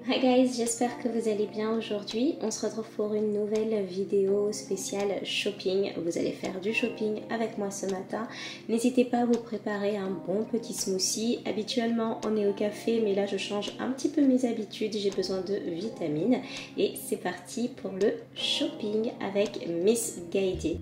Hi guys, j'espère que vous allez bien aujourd'hui. On se retrouve pour une nouvelle vidéo spéciale shopping. Vous allez faire du shopping avec moi ce matin. N'hésitez pas à vous préparer un bon petit smoothie. Habituellement, on est au café, mais là je change un petit peu mes habitudes. J'ai besoin de vitamines. Et c'est parti pour le shopping avec Miss Guided.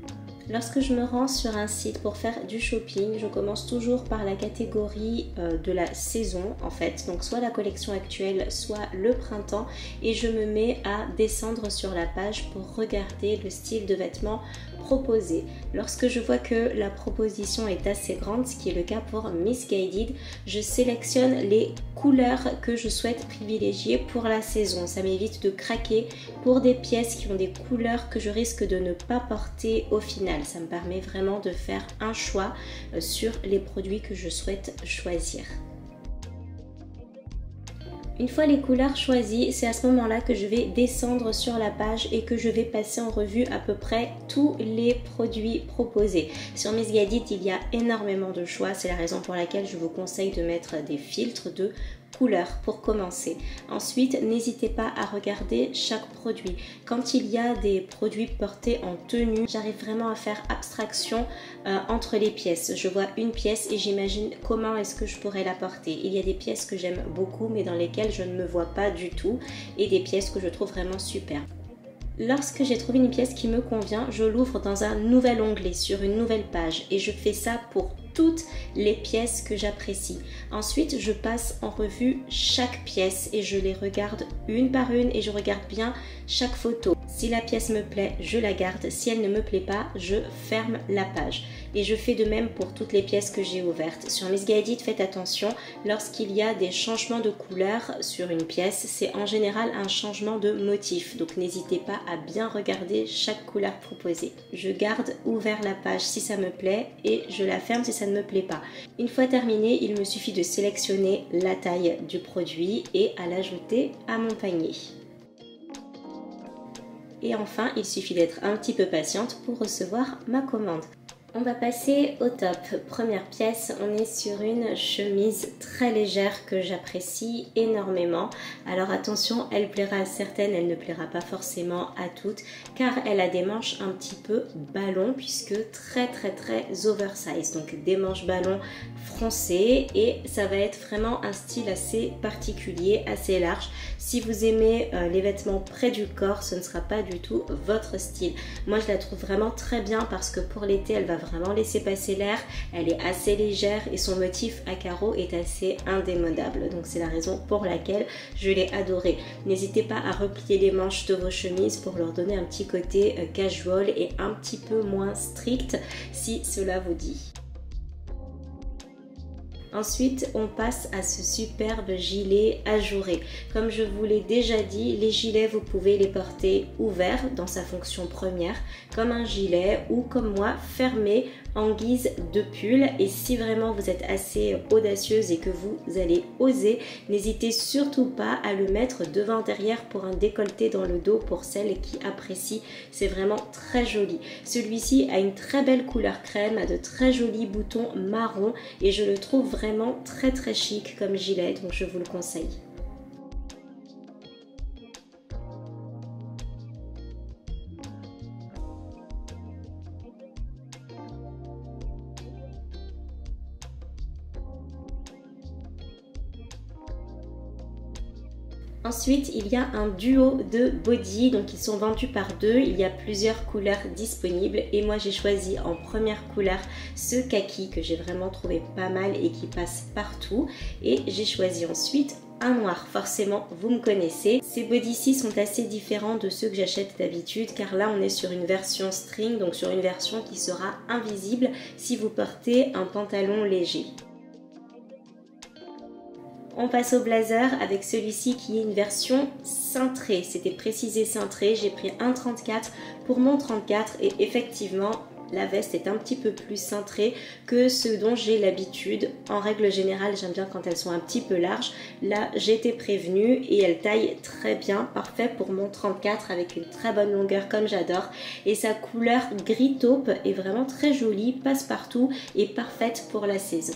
Lorsque je me rends sur un site pour faire du shopping, je commence toujours par la catégorie de la saison en fait, donc soit la collection actuelle, soit le printemps, et je me mets à descendre sur la page pour regarder le style de vêtements proposé. Lorsque je vois que la proposition est assez grande, ce qui est le cas pour Miss Guided, je sélectionne les couleurs que je souhaite privilégier pour la saison. Ça m'évite de craquer pour des pièces qui ont des couleurs que je risque de ne pas porter au final. Ça me permet vraiment de faire un choix sur les produits que je souhaite choisir. Une fois les couleurs choisies, c'est à ce moment-là que je vais descendre sur la page et que je vais passer en revue à peu près tous les produits proposés. Sur Miss Guided, il y a énormément de choix, c'est la raison pour laquelle je vous conseille de mettre des filtres de couleurs pour commencer. Ensuite, n'hésitez pas à regarder chaque produit. Quand il y a des produits portés en tenue, j'arrive vraiment à faire abstraction entre les pièces. Je vois une pièce et j'imagine comment est-ce que je pourrais la porter. Il y a des pièces que j'aime beaucoup mais dans lesquelles je ne me vois pas du tout et des pièces que je trouve vraiment super. Lorsque j'ai trouvé une pièce qui me convient, je l'ouvre dans un nouvel onglet sur une nouvelle page et je fais ça pour toutes les pièces que j'apprécie. Ensuite, je passe en revue chaque pièce et je les regarde une par une et je regarde bien chaque photo. Si la pièce me plaît, je la garde. Si elle ne me plaît pas, je ferme la page. Et je fais de même pour toutes les pièces que j'ai ouvertes. Sur Miss Guided, faites attention, lorsqu'il y a des changements de couleur sur une pièce, c'est en général un changement de motif. Donc n'hésitez pas à bien regarder chaque couleur proposée. Je garde ouvert la page si ça me plaît et je la ferme si ça ne me plaît pas. Une fois terminé, il me suffit de sélectionner la taille du produit et à l'ajouter à mon panier. Et enfin, il suffit d'être un petit peu patiente pour recevoir ma commande. On va passer au top. Première pièce, on est sur une chemise très légère que j'apprécie énormément. Alors attention, elle plaira à certaines, elle ne plaira pas forcément à toutes car elle a des manches un petit peu ballon puisque très oversize. Donc des manches ballon froncées et ça va être vraiment un style assez particulier, assez large. Si vous aimez les vêtements près du corps, ce ne sera pas du tout votre style. Moi, je la trouve vraiment très bien parce que pour l'été, elle va vraiment laisser passer l'air. Elle est assez légère et son motif à carreaux est assez indémodable. Donc, c'est la raison pour laquelle je l'ai adorée. N'hésitez pas à replier les manches de vos chemises pour leur donner un petit côté casual et un petit peu moins strict si cela vous dit. Ensuite, on passe à ce superbe gilet ajouré. Comme je vous l'ai déjà dit, les gilets, vous pouvez les porter ouverts dans sa fonction première, comme un gilet ou comme moi, fermé en guise de pull. Et si vraiment vous êtes assez audacieuse et que vous allez oser, n'hésitez surtout pas à le mettre devant derrière pour un décolleté dans le dos pour celles qui apprécient. C'est vraiment très joli. Celui-ci a une très belle couleur crème, a de très jolis boutons marron et je le trouve vraiment très chic comme gilet, donc je vous le conseille. Ensuite, il y a un duo de body, donc ils sont vendus par deux. Il y a plusieurs couleurs disponibles et moi j'ai choisi en première couleur ce kaki que j'ai vraiment trouvé pas mal et qui passe partout. Et j'ai choisi ensuite un noir, forcément vous me connaissez. Ces bodys-ci sont assez différents de ceux que j'achète d'habitude car là on est sur une version string, donc sur une version qui sera invisible si vous portez un pantalon léger. On passe au blazer avec celui-ci qui est une version cintrée. C'était précisé cintré. J'ai pris un 34 pour mon 34 et effectivement la veste est un petit peu plus cintrée que ce dont j'ai l'habitude. En règle générale, j'aime bien quand elles sont un petit peu larges. Là, j'ai été prévenue et elle taille très bien, parfait pour mon 34 avec une très bonne longueur comme j'adore. Et sa couleur gris taupe est vraiment très jolie, passe-partout et parfaite pour la saison.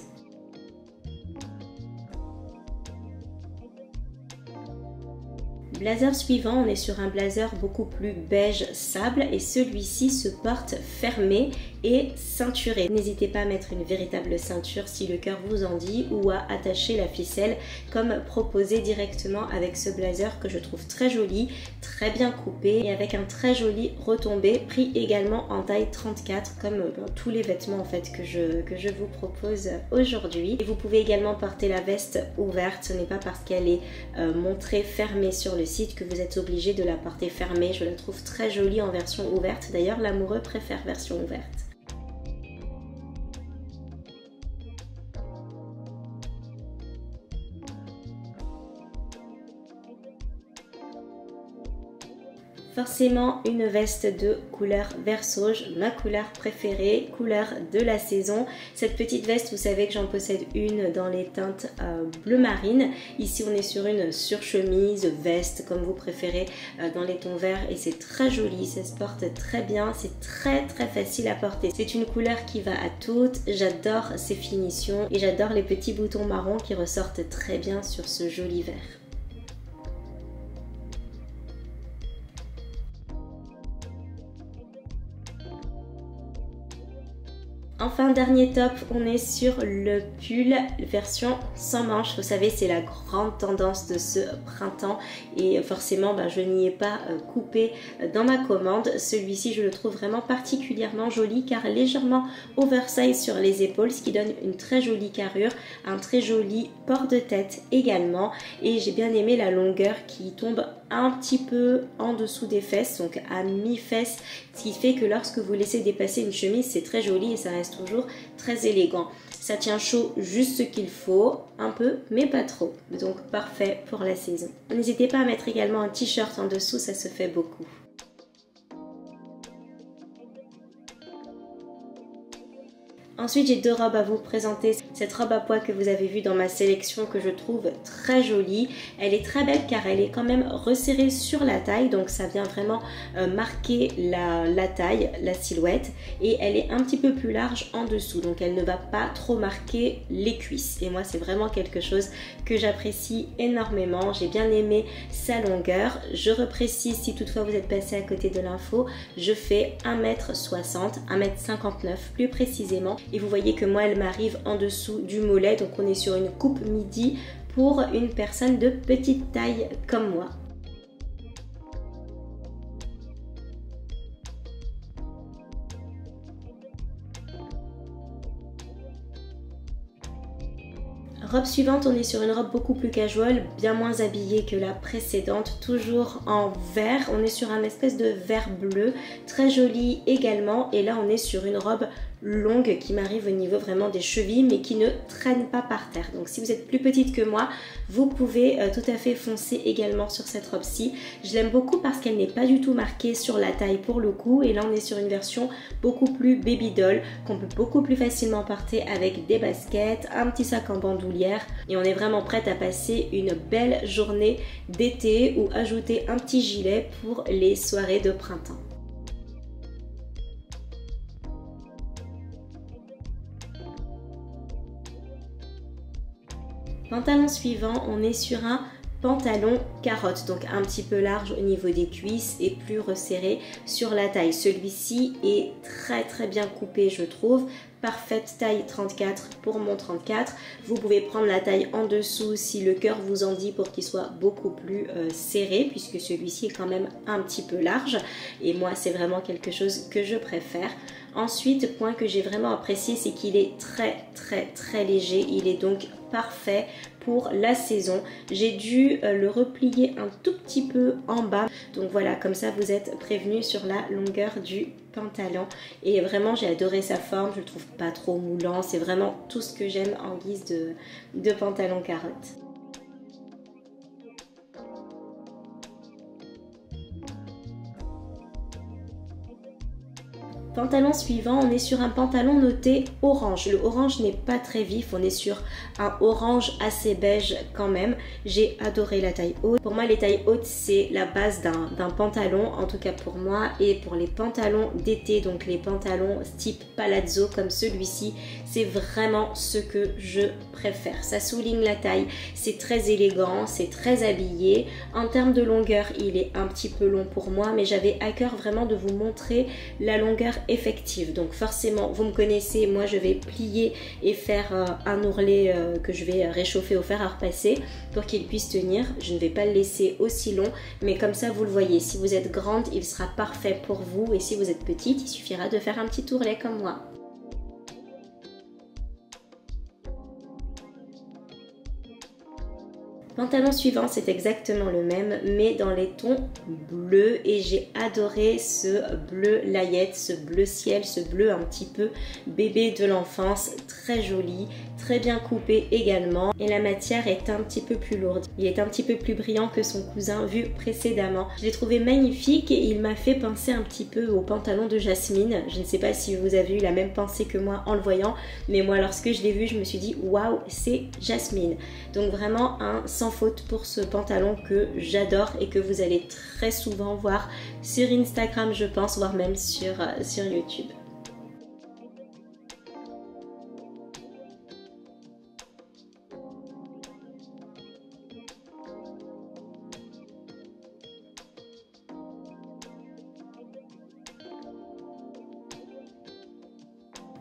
Blazer suivant, on est sur un blazer beaucoup plus beige sable et celui-ci se porte fermé et ceinturé. N'hésitez pas à mettre une véritable ceinture si le cœur vous en dit ou à attacher la ficelle comme proposé directement avec ce blazer que je trouve très joli, très bien coupé et avec un très joli retombé pris également en taille 34 comme tous les vêtements en fait que je vous propose aujourd'hui. Et vous pouvez également porter la veste ouverte, ce n'est pas parce qu'elle est montrée fermée sur le site que vous êtes obligé de la porter fermée. Je la trouve très jolie en version ouverte, d'ailleurs l'amoureux préfère version ouverte. Forcément une veste de couleur vert sauge, ma couleur préférée, couleur de la saison. Cette petite veste, vous savez que j'en possède une dans les teintes bleu marine. Ici on est sur une surchemise, veste comme vous préférez, dans les tons verts et c'est très joli, ça se porte très bien, c'est très facile à porter. C'est une couleur qui va à toutes, j'adore ses finitions et j'adore les petits boutons marrons qui ressortent très bien sur ce joli vert. Enfin, dernier top, on est sur le pull version sans manches. Vous savez, c'est la grande tendance de ce printemps et forcément, je n'y ai pas coupé dans ma commande. Celui-ci, je le trouve vraiment particulièrement joli car légèrement oversize sur les épaules, ce qui donne une très jolie carrure, un très joli port de tête également. Et j'ai bien aimé la longueur qui tombe un petit peu en dessous des fesses, donc à mi-fesses, ce qui fait que lorsque vous laissez dépasser une chemise, c'est très joli et ça reste toujours très élégant. Ça tient chaud juste ce qu'il faut, un peu mais pas trop, donc parfait pour la saison. N'hésitez pas à mettre également un t-shirt en dessous, ça se fait beaucoup. Ensuite, j'ai deux robes à vous présenter. Cette robe à pois que vous avez vue dans ma sélection que je trouve très jolie. Elle est très belle car elle est quand même resserrée sur la taille. Donc ça vient vraiment marquer la taille, la silhouette. Et elle est un petit peu plus large en dessous. Donc elle ne va pas trop marquer les cuisses. Et moi, c'est vraiment quelque chose que j'apprécie énormément. J'ai bien aimé sa longueur. Je reprécise si toutefois vous êtes passé à côté de l'info. Je fais 1m60, 1m59 plus précisément. Et vous voyez que moi elle m'arrive en dessous du mollet, donc on est sur une coupe midi pour une personne de petite taille comme moi. Robe suivante, on est sur une robe beaucoup plus casual, bien moins habillée que la précédente, toujours en vert. On est sur un espèce de vert bleu, très joli également. Et là, on est sur une robe longue qui m'arrive au niveau vraiment des chevilles mais qui ne traîne pas par terre. Donc si vous êtes plus petite que moi, vous pouvez tout à fait foncer également sur cette robe-ci. Je l'aime beaucoup parce qu'elle n'est pas du tout marquée sur la taille pour le coup et là on est sur une version beaucoup plus baby doll qu'on peut beaucoup plus facilement porter avec des baskets, un petit sac en bandoulière et on est vraiment prête à passer une belle journée d'été ou ajouter un petit gilet pour les soirées de printemps. Pantalon suivant, on est sur un pantalon carotte, donc un petit peu large au niveau des cuisses et plus resserré sur la taille. Celui-ci est très bien coupé, je trouve. Parfaite taille 34 pour mon 34. Vous pouvez prendre la taille en dessous si le cœur vous en dit pour qu'il soit beaucoup plus serré puisque celui-ci est quand même un petit peu large et moi c'est vraiment quelque chose que je préfère. Ensuite, point que j'ai vraiment apprécié, c'est qu'il est très léger. Il est donc parfait pour la saison. J'ai dû le replier un tout petit peu en bas. Donc voilà, comme ça vous êtes prévenu sur la longueur du pantalon. Et vraiment, j'ai adoré sa forme. Je le trouve pas trop moulant. C'est vraiment tout ce que j'aime en guise de pantalon carotte. Pantalon suivant, on est sur un pantalon noté orange. Le orange n'est pas très vif, on est sur un orange assez beige quand même. J'ai adoré la taille haute. Pour moi, les tailles hautes, c'est la base d'un pantalon, en tout cas pour moi. Et pour les pantalons d'été, donc les pantalons type palazzo comme celui-ci, c'est vraiment ce que je préfère. Ça souligne la taille, c'est très élégant, c'est très habillé. En termes de longueur, il est un petit peu long pour moi, mais j'avais à cœur vraiment de vous montrer la longueur effective. Donc forcément, vous me connaissez, moi je vais plier et faire un ourlet que je vais réchauffer au fer à repasser pour qu'il puisse tenir. Je ne vais pas le laisser aussi long, mais comme ça vous le voyez, si vous êtes grande, il sera parfait pour vous, et si vous êtes petite, il suffira de faire un petit ourlet comme moi. Pantalon suivant, c'est exactement le même, mais dans les tons bleus, et j'ai adoré ce bleu layette, ce bleu ciel, ce bleu un petit peu bébé de l'enfance, très joli, très bien coupé également, et la matière est un petit peu plus lourde. Il est un petit peu plus brillant que son cousin vu précédemment. Je l'ai trouvé magnifique et il m'a fait penser un petit peu au pantalon de Jasmine. Je ne sais pas si vous avez eu la même pensée que moi en le voyant, mais moi lorsque je l'ai vu, je me suis dit waouh, c'est Jasmine. Donc vraiment un sans faute pour ce pantalon que j'adore et que vous allez très souvent voir sur Instagram, je pense, voire même sur YouTube.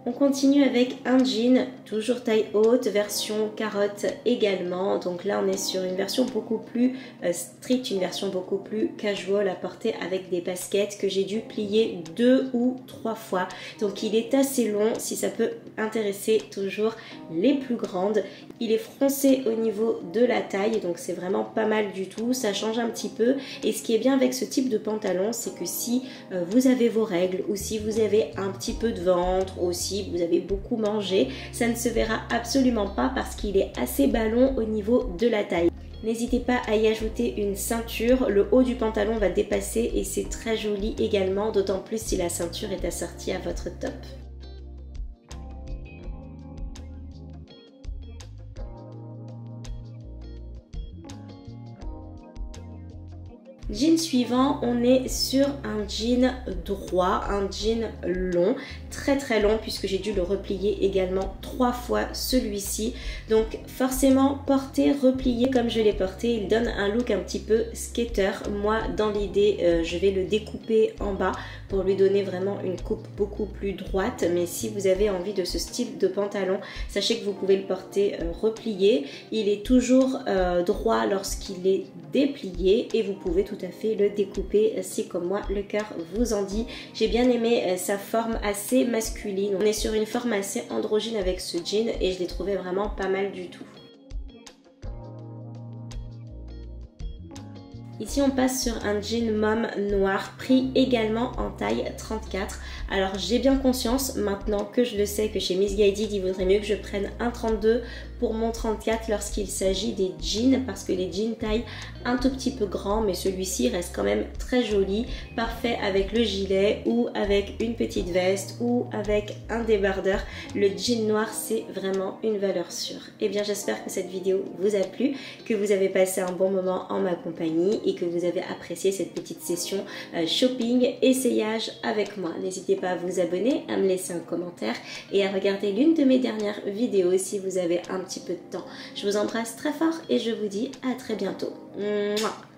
On continue avec un jean, toujours taille haute, version carotte également. Donc là, on est sur une version beaucoup plus street, une version beaucoup plus casual à porter avec des baskets que j'ai dû plier 2 ou 3 fois. Donc il est assez long, si ça peut intéresser toujours les plus grandes. Il est froncé au niveau de la taille, donc c'est vraiment pas mal du tout. Ça change un petit peu. Et ce qui est bien avec ce type de pantalon, c'est que si vous avez vos règles ou si vous avez un petit peu de ventre ou si vous avez beaucoup mangé, ça ne se verra absolument pas parce qu'il est assez ballon au niveau de la taille. N'hésitez pas à y ajouter une ceinture, le haut du pantalon va dépasser et c'est très joli également, d'autant plus si la ceinture est assortie à votre top. Jean suivant, on est sur un jean droit, un jean long, très long puisque j'ai dû le replier également 3 fois celui-ci. Donc forcément porté, replié comme je l'ai porté, il donne un look un petit peu skater. Moi dans l'idée je vais le découper en bas pour lui donner vraiment une coupe beaucoup plus droite. Mais si vous avez envie de ce style de pantalon, sachez que vous pouvez le porter replié. Il est toujours droit lorsqu'il est déplié et vous pouvez tout à fait le découper si comme moi le cœur vous en dit. J'ai bien aimé sa forme assez masculine. On est sur une forme assez androgyne avec ce jean et je l'ai trouvé vraiment pas mal du tout. Ici on passe sur un jean mom noir pris également en taille 34. Alors j'ai bien conscience maintenant que je le sais que chez Missguided il vaudrait mieux que je prenne un 32 pour mon 34 lorsqu'il s'agit des jeans, parce que les jeans taillent un tout petit peu grand, mais celui-ci reste quand même très joli, parfait avec le gilet ou avec une petite veste ou avec un débardeur. Le jean noir c'est vraiment une valeur sûre. Et bien j'espère que cette vidéo vous a plu, que vous avez passé un bon moment en ma compagnie et que vous avez apprécié cette petite session shopping, essayage avec moi. N'hésitez pas à vous abonner, à me laisser un commentaire et à regarder l'une de mes dernières vidéos si vous avez un petit peu de temps. Je vous embrasse très fort et je vous dis à très bientôt. Mouah.